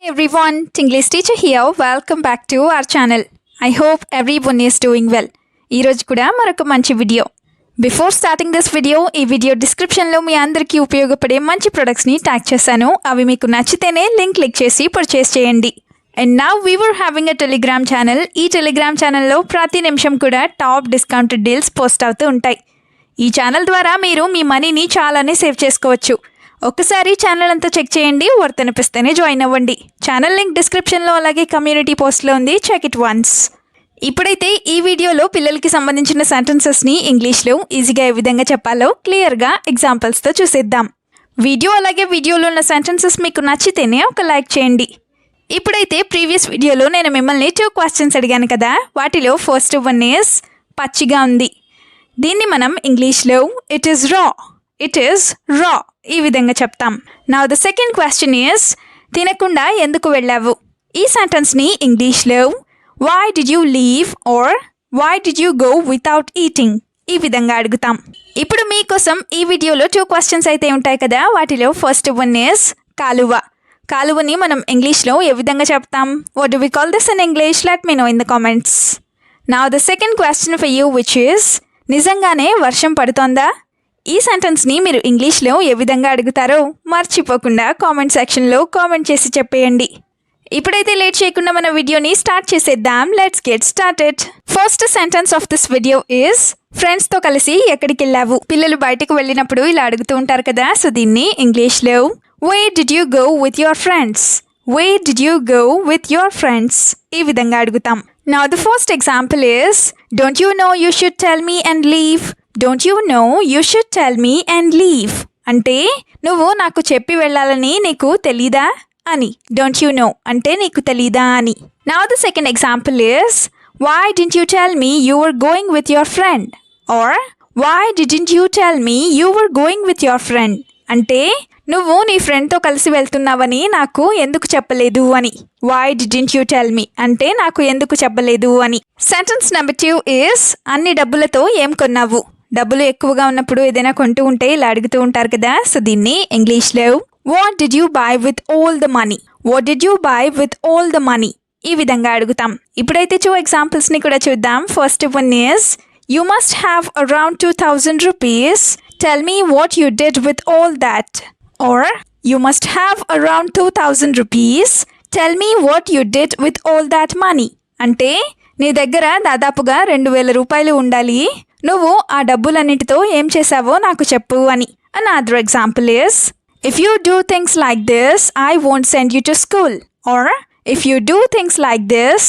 Everyone, English teacher here. Welcome back to our channel. I hope everyone is doing well. ఈ రోజు కూడా మరొక మంచి video. Before starting this video, ఈ video డిస్క్రిప్షన్లో మీ అందరికీ ఉపయోగపడే మంచి ప్రొడక్ట్స్ని ట్యాగ్ చేశాను. అవి మీకు నచ్చితేనే లింక్ క్లిక్ చేసి పర్చేస్ చేయండి. And now we were having a Telegram channel. ఈ టెలిగ్రామ్ ఛానల్లో ప్రతి నిమిషం కూడా టాప్ డిస్కౌంటెడ్ డీల్స్ పోస్ట్ అవుతూ ఉంటాయి. ఈ ఛానల్ ద్వారా మీరు మీ మనీని చాలానే సేవ్ చేసుకోవచ్చు. ఒక్కసారి ఛానల్ అంతా చెక్ చేయండి, వర్త్ అనిపిస్తేనే జాయిన్ అవ్వండి. ఛానల్ లింక్ డిస్క్రిప్షన్లో అలాగే కమ్యూనిటీ పోస్ట్లో ఉంది, చెక్ ఇట్ వన్స్. ఇప్పుడైతే ఈ వీడియోలో పిల్లలకి సంబంధించిన సెంటెన్సెస్ని ఇంగ్లీష్లో ఈజీగా ఏ విధంగా చెప్పాలో క్లియర్గా ఎగ్జాంపుల్స్తో చూసేద్దాం. వీడియో అలాగే వీడియోలో ఉన్న సెంటెన్సెస్ మీకు నచ్చితేనే ఒక లైక్ చేయండి. ఇప్పుడైతే ప్రీవియస్ వీడియోలో నేను మిమ్మల్ని 2 క్వశ్చన్స్ అడిగాను కదా, వాటిలో ఫస్ట్ వన్ ఈజ్ పచ్చిగా ఉంది. దీన్ని మనం ఇంగ్లీష్లో ఇట్ ఈస్ రా ఈ విధంగా చెప్తాం. Now the second question is తినకుండా ఎందుకు వెళ్ళావు. ఈ సెంటెన్స్ని ఇంగ్లీష్లో why did you leave or why did you go without eating ఈ విధంగా అడుగుతాం. ఇప్పుడు మీకోసం ఈ వీడియోలో 2 క్వశ్చన్స్ అయితే ఉంటాయి కదా, వాటిలో ఫస్ట్ వన్ ఈజ్ కాలువని మనం ఇంగ్లీష్లో ఏ విధంగా చెప్తాం. What do we call this in English? Let me know in the comments. Now the second question for you which is నిజంగానే వర్షం పడుతోందా. ఈ సెంటెన్స్ని మీరు ఇంగ్లీష్లో ఏ విధంగా అడుగుతారో మర్చిపోకుండా కామెంట్ సెక్షన్లో కామెంట్ చేసి చెప్పేయండి. ఇప్పుడైతే లేట్ చేయకుండా మన వీడియోని స్టార్ట్ చేసేద్దాం. Let's get started. First sentence of this video is ఫ్రెండ్స్తో కలిసి ఎక్కడికి వెళ్ళావు. పిల్లలు బయటకు వెళ్ళినప్పుడు ఇలా అడుగుతూ ఉంటారు కదా, సో దీన్ని ఇంగ్లీష్లో where did you go with your friends ఈ విధంగా అడుగుతాం. Now the first example is don't you know you should tell me and leave. Don't you know you should tell me and leave అంటే నువ్వు నాకు చెప్పి వెళ్ళాలని నీకు తెలీదా అని. డోంట్ యూ నో అంటే నీకు తెలీదా అని. Now the second example is why didn't you tell me you were going with your friend or why didn't you tell me you were going with your friend అంటే నువ్వు నీ ఫ్రెండ్తో కలిసి వెళ్తున్నావని నాకు ఎందుకు చెప్పలేదు అని. Why didn't you tell me అంటే నాకు ఎందుకు చెప్పలేదు అని. సెంటెన్స్ నెంబర్ 2 ఈజ్ అన్ని డబ్బులతో ఏం కొన్నావు. డబ్బులు ఎక్కువగా ఉన్నప్పుడు ఏదైనా కొంటూ ఉంటే ఇలా అడుగుతూ ఉంటారు కదా, సో దీన్ని ఇంగ్లీష్లో what did you buy with all the money ఈ విధంగా అడుగుతాం. ఇప్పుడైతే 2 ఎగ్జాంపుల్స్ని కూడా చూద్దాం. First one is you must have around 2000 rupees. Tell me what you did with all that. Or you must have around 2000 rupees. Tell me what you did with all that money అంటే నీ దగ్గర దాదాపుగా 2000 రూపాయలు ఉండాలి, నువ్వు ఆ డబ్బులన్నిటితో ఏం చేసావో నాకు చెప్పు అని. Another example is if you do things like this I won't send you to school or if you do things like this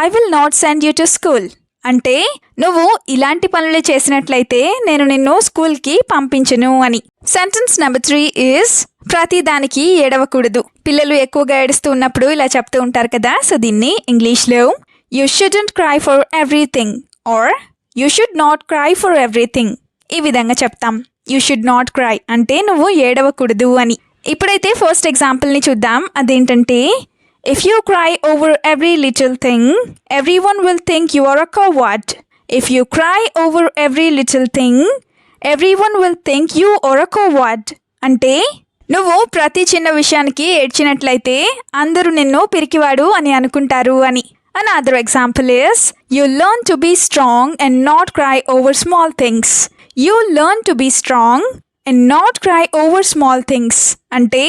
I will not send you to school అంటే నువ్వు ఇలాంటి పనులు చేసినట్లయితే నేను నిన్ను స్కూల్కి పంపించను అని. సెంటెన్స్ నెంబర్ 3 ఈజ్ ప్రతిదానికి ఏడవకూడదు. పిల్లలు ఎక్కువగా ఏడుస్తూ ఉన్నప్పుడు ఇలా చెప్తూ ఉంటారు కదా, సో దీన్ని ఇంగ్లీష్లో you shouldn't cry for everything or you should not cry for everything ఈ విధంగా చెప్తాం. యూ షుడ్ నాట్ క్రై అంటే నువ్వు ఏడవకూడదు అని. ఇప్పుడైతే ఫస్ట్ ఎగ్జాంపుల్ని చూద్దాం. అదేంటంటే if you cry over every little thing everyone will think you are a coward. If you cry over every little thing everyone will think you are a coward అంటే నువ్వు ప్రతి చిన్న విషయానికి ఏడ్చినట్లయితే అందరూ నిన్ను పిరికివాడు అని అనుకుంటారు అని. Another example is you learn to be strong and not cry over small things. You learn to be strong and not cry over small things అంటే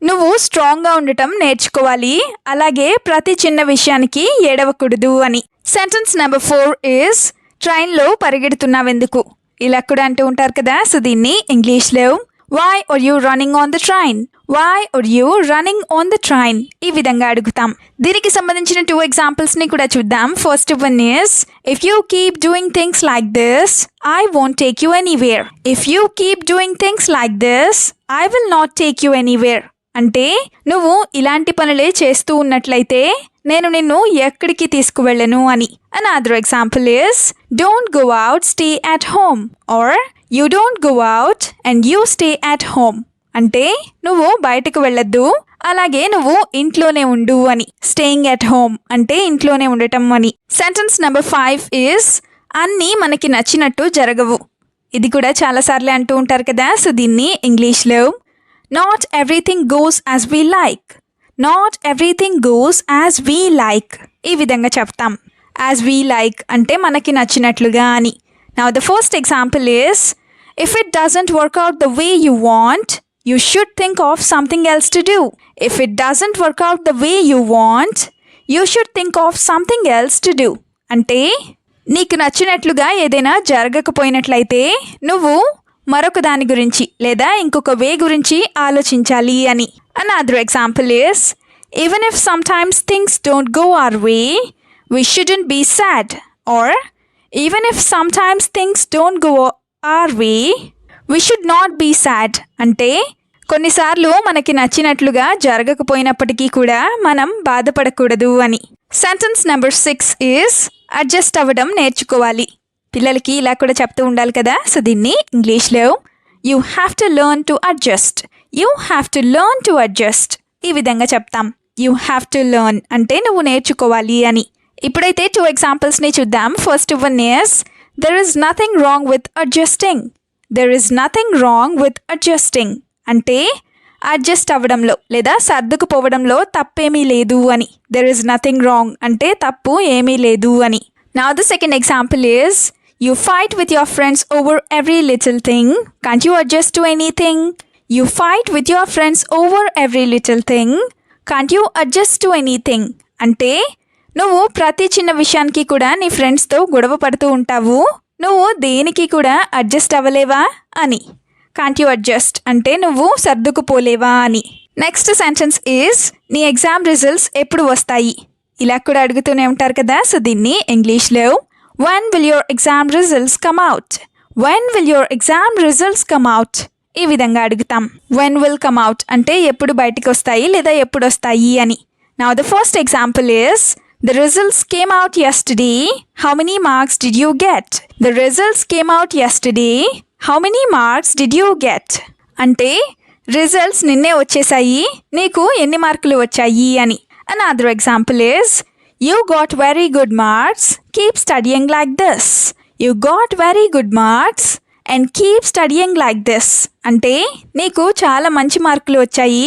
నువ్వు స్ట్రాంగ్గా ఉండటం నేర్చుకోవాలి, అలాగే ప్రతి చిన్న విషయానికి ఏడవకూడదు అని. సెంటెన్స్ నెంబర్ 4 ఈజ్ ట్రైన్లో పరిగెడుతున్నావెందుకు ఇలా కూడా అంటూ ఉంటారు కదా, సో దీన్ని ఇంగ్లీష్లో why are you running on the train ఈ విధంగా అడుగుతాం. దీనికి సంబంధించిన 2 ఎగ్జాంపుల్స్ని కూడా చూద్దాం. First one is if you keep doing things like this I won't take you anywhere. If you keep doing things like this I will not take you anywhere అంటే నువ్వు ఇలాంటి పనులే చేస్తూ ఉన్నట్లయితే నేను నిన్ను ఎక్కడికి తీసుకువెళ్ళను అని. Another example is don't go out, stay at home or you don't go out and you stay at home అంటే నువ్వు బయటకు వెళ్ళొద్దు, అలాగే నువ్వు ఇంట్లోనే ఉండు అని. స్టేయింగ్ ఎట్ హోమ్ అంటే ఇంట్లోనే ఉండటం అని. సెంటెన్స్ నెంబర్ 5 ఈజ్ అన్నీ మనకి నచ్చినట్టు జరగవు. ఇది కూడా చాలాసార్లు అంటూ ఉంటారు కదా, సో దీన్ని ఇంగ్లీష్లో not everything goes as we like. Not everything goes as we like. ఈ విధంగా చెప్తాం. యాజ్ వీ లైక్ అంటే మనకి నచ్చినట్లుగా అని. Now the first example is, if it doesn't work out the way you want, you should think of something else to do. If it doesn't work out the way you want, you should think of something else to do. అంటే నీకు నచ్చినట్లుగా ఏదైనా జరగకపోయినట్లయితే నువ్వు మరొక దాని గురించి లేదా ఇంకొక వే గురించి ఆలోచించాలి అని. Another example is, even if sometimes things don't go our way, we shouldn't be sad. Or even if sometimes things don't go our way, we should not be sad. అంటే కొన్నిసార్లు మనకి నచ్చినట్లుగా జరగకపోయినప్పటికీ కూడా మనం బాధపడకూడదు అని. సెంటెన్స్ నెంబర్ 6 ఈస్, అడ్జస్ట్ అవ్వడం నేర్చుకోవాలి. పిల్లలకి ఇలా కూడా చెప్తూ ఉండాలి కదా. సో దీన్ని ఇంగ్లీష్లో you have to learn to adjust. You have to learn to adjust. ఈ విధంగా చెప్తాం. యూ హ్యావ్ టు లెర్న్ అంటే నువ్వు నేర్చుకోవాలి అని. ఇప్పుడైతే 2 ఎగ్జాంపుల్స్ని చూద్దాం. First one is, there is nothing wrong with adjusting. There is nothing wrong with adjusting అంటే అడ్జస్ట్ అవ్వడంలో లేదా సర్దుకుపోవడంలో తప్పేమీ లేదు అని. దెర్ ఇస్ నథింగ్ రాంగ్ అంటే తప్పు ఏమీ లేదు అని. Now the second example is, you fight with your friends over every little thing, can't you adjust to anything. You fight with your friends over every little thing, can't you adjust to anything. అంటే నువ్వు ప్రతి చిన్న విషయానికి కూడా నీ ఫ్రెండ్స్తో గొడవ పడుతూ ఉంటావు, నువ్వు దేనికి కూడా అడ్జస్ట్ అవ్వలేవా అని. కాంట్ యూ అడ్జస్ట్ అంటే నువ్వు సర్దుకుపోలేవా అని. నెక్స్ట్ సెంటెన్స్ ఈజ్, నీ ఎగ్జామ్ రిజల్ట్స్ ఎప్పుడు వస్తాయి. ఇలా కూడా అడుగుతూనే ఉంటారు కదా. సో దీన్ని ఇంగ్లీష్లో when will your exam results come out. when will your exam results come out. ఈ విధంగా అడుగుతాం. when will come out అంటే ఎప్పుడు బయటికి వస్తాయి లేదా ఎప్పుడు వస్తాయి అని. Now the first example is, the results came out yesterday. How many marks did you get? The results came out yesterday. How many marks did you get? అంటే results నిన్నే వచ్చేసాయి, నీకు ఎన్ని మార్కులు వచ్చాయి అని. Another example is, you got very good marks. Keep studying like this. You got very good marks and keep studying like this. అంటే నీకు చాలా మంచి మార్కులు వచ్చాయి,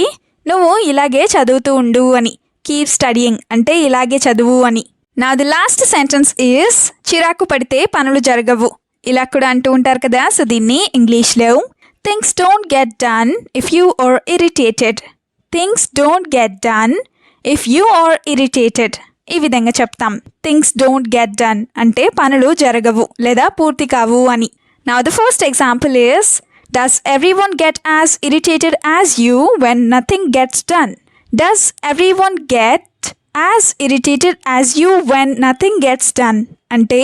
నువ్వు ఇలాగే చదువుతూ ఉండు అని. కీప్ స్టడీయింగ్ అంటే ఇలాగే చదువు అని. Now the last sentence is, చిరాకు పడితే పనులు జరగవు. ఇలా కూడా అంటూ ఉంటారు కదా. సో దీన్ని ఇంగ్లీష్లో things don't get done if you are irritated. Things don't get done if you are irritated. ఈ విధంగా చెప్తాం. థింగ్స్ డోంట్ గెట్ డన్ అంటే పనులు జరగవు లేదా పూర్తి కావు అని. Now the first example is, does everyone get as irritated as you when nothing gets done. Does everyone get as irritated as you when nothing gets done అంటే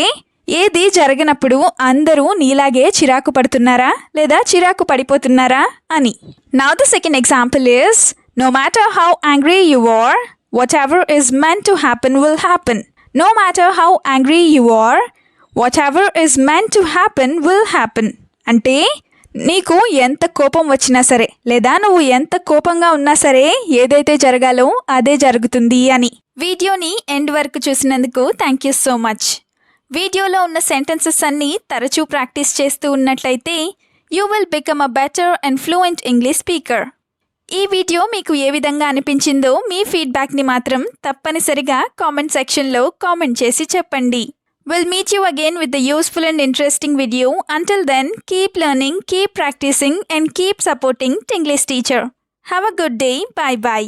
ఏది జరగనప్పుడు అందరూ నీలాగే చిరాకు పడుతున్నారా లేదా చిరాకు పడిపోతున్నారా అని. Now the second example is, no matter how angry you are, whatever is meant to happen will happen. No matter how angry you are, whatever is meant to happen will happen. అంటే నీకు ఎంత కోపం వచ్చినా సరే లేదా నువ్వు ఎంత కోపంగా ఉన్నా సరే ఏదైతే జరగాలో అదే జరుగుతుంది అని. వీడియోని ఎండ్ వరకు చూసినందుకు థ్యాంక్ యూ సో మచ్. వీడియోలో ఉన్న సెంటెన్సెస్ అన్నీ తరచూ ప్రాక్టీస్ చేస్తూ ఉన్నట్లయితే you will become a better and fluent English speaker. ఈ వీడియో మీకు ఏ విధంగా అనిపించిందో మీ ఫీడ్బ్యాక్ని మాత్రం తప్పనిసరిగా కామెంట్ సెక్షన్లో కామెంట్ చేసి చెప్పండి. We'll meet you again with the useful and interesting video. Until then, keep learning, keep practicing and keep supporting Tinglish Teacher. Have a good day. Bye bye.